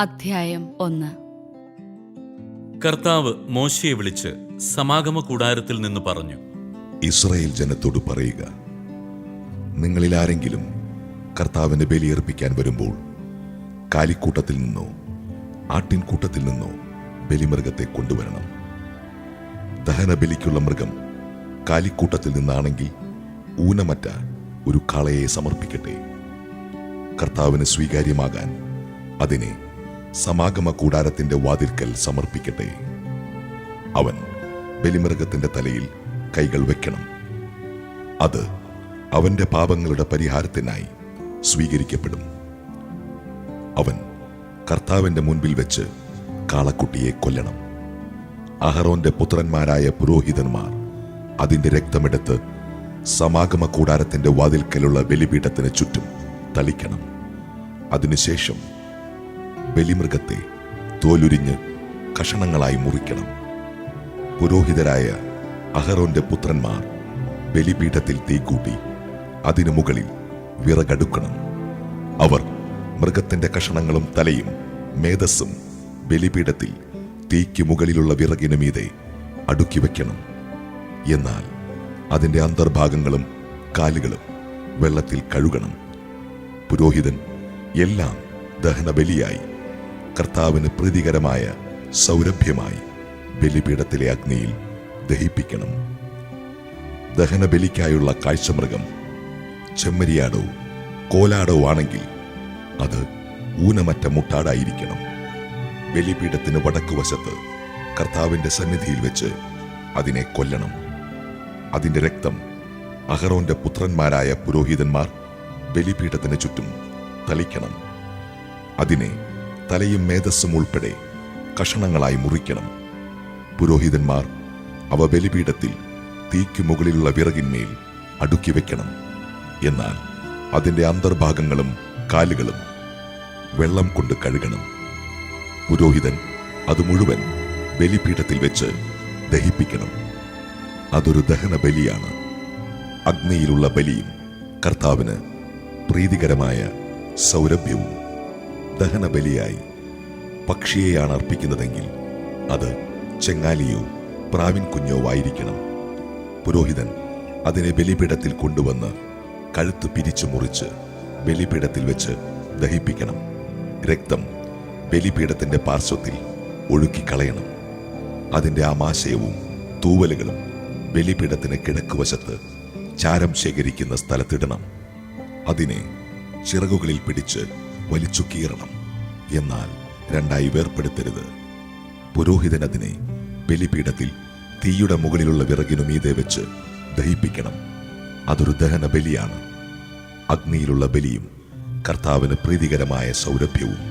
അധ്യായം 1. കർത്താവ് മോശയെ വിളിച്ച് സമാഗമ കൂടാരത്തിൽ നിന്ന് പറഞ്ഞു, ഇസ്രായേൽ ജനത്തോട് പറയുക, നിങ്ങളിൽ ആരെങ്കിലും കർത്താവിന് ബലിയർപ്പിക്കാൻ വരുമ്പോൾ കാലിക്കൂട്ടത്തിൽ നിന്നോ ആട്ടിൻകൂട്ടത്തിൽ നിന്നോ ബലിമൃഗത്തെ കൊണ്ടുവരണം. ദഹനബലിക്കുള്ള മൃഗം കാലിക്കൂട്ടത്തിൽ നിന്നാണെങ്കിൽ ഊനമറ്റ ഒരു കാളയെ സമർപ്പിക്കട്ടെ. കർത്താവിന് സ്വീകാര്യമാകാൻ അതിനെ സമാഗമ കൂടാരത്തിന്റെ വാതിൽക്കൽ സമർപ്പിക്കട്ടെ. അവൻ ബലിമൃഗത്തിന്റെ തലയിൽ കൈകൾ വെക്കണം. അത് അവന്റെ പാപങ്ങളുടെ പരിഹാരത്തിനായി സ്വീകരിക്കപ്പെടും. അവൻ കർത്താവിന്റെ മുൻപിൽ വെച്ച് കാളക്കുട്ടിയെ കൊല്ലണം. അഹറോന്റെ പുത്രന്മാരായ പുരോഹിതന്മാർ അതിന്റെ രക്തമെടുത്ത് സമാഗമ കൂടാരത്തിന്റെ വാതിൽക്കലുള്ള ബലിപീഠത്തിന് ചുറ്റും തളിക്കണം. അതിനുശേഷം ബലിമൃഗത്തെ തോലുരിഞ്ഞ് കഷണങ്ങളായി മുറിക്കണം. പുരോഹിതരായ അഹറോന്റെ പുത്രന്മാർ ബലിപീഠത്തിൽ തീകൂട്ടി അതിനു മുകളിൽ വിറകടുക്കണം. അവർ മൃഗത്തിന്റെ കഷണങ്ങളും തലയും മേധസ്സും ബലിപീഠത്തിൽ തീക്ക് മുകളിലുള്ള വിറകിനു മീതെ അടുക്കി വയ്ക്കണം. എന്നാൽ അതിന്റെ അന്തർഭാഗങ്ങളും കാലുകളും വെള്ളത്തിൽ കഴുകണം. പുരോഹിതൻ എല്ലാം ദഹനബലിയായി കർത്താവിന് പ്രീതികരമായ സൗരഭ്യമായി ബലിപീഠത്തിലെ അഗ്നിയിൽ ദഹിപ്പിക്കണം. ദഹനബലിക്കായുള്ള കാഴ്ചമൃഗം ചെമ്മരിയാടോ കോലാടോ ആണെങ്കിൽ അത് ഊനമറ്റ മുട്ടാടായിരിക്കണം. ബലിപീഠത്തിന് വടക്കുവശത്ത് കർത്താവിന്റെ സന്നിധിയിൽ വെച്ച് അതിനെ കൊല്ലണം. അതിന്റെ രക്തം അഹറോന്റെ പുത്രന്മാരായ പുരോഹിതന്മാർ ബലിപീഠത്തിന് ചുറ്റും തളിക്കണം. അതിനെ തലയും മേധസ്സും ഉൾപ്പെടെ കഷണങ്ങളായി മുറിക്കണം. പുരോഹിതന്മാർ അവ ബലിപീഠത്തിൽ തീക്ക് മുകളിലുള്ള വിറകിന്മേൽ അടുക്കി വെക്കണം. എന്നാൽ അതിന്റെ അന്തർഭാഗങ്ങളും കാലുകളും വെള്ളം കൊണ്ട് കഴുകണം. പുരോഹിതൻ അത് മുഴുവൻ ബലിപീഠത്തിൽ വെച്ച് ദഹിപ്പിക്കണം. അതൊരു ദഹന ബലിയാണ്. അഗ്നിയിലുള്ള ബലിയും കർത്താവിന് പ്രീതികരമായ സൗരഭ്യവും. ദഹനബലിയായി പക്ഷിയെയാണ് അർപ്പിക്കുന്നതെങ്കിൽ അത് ചെങ്ങാലിയോ പ്രാവിൻ കുഞ്ഞോ ആയിരിക്കണം. പുരോഹിതൻ അതിനെ ബലിപീഠത്തിൽ കൊണ്ടുവന്ന് കഴുത്ത് പിരിച്ചു മുറിച്ച് ബലിപീഠത്തിൽ വെച്ച് ദഹിപ്പിക്കണം. രക്തം ബലിപീഠത്തിന്റെ പാർശ്വത്തിൽ ഒഴുക്കിക്കളയണം. അതിന്റെ ആമാശയവും തൂവലുകളും ബലിപീഠത്തിന് കിഴക്കുവശത്ത് ചാരം ശേഖരിക്കുന്ന സ്ഥലത്തിടണം. അതിനെ ചിറകുകളിൽ പിടിച്ച് വലിച്ചു കീറണം. എന്നാൽ രണ്ടായി വേർപ്പെടുത്തരുത്. പുരോഹിതൻ അതിനെ ബലിപീഠത്തിൽ തീയുടെ മുകളിലുള്ള വിറകിനു മീതെ വെച്ച് ദഹിപ്പിക്കണം. അതൊരു ദഹന ബലിയാണ്. അഗ്നിയിലുള്ള ബലിയും കർത്താവിന് പ്രീതികരമായ സൗരഭ്യവും.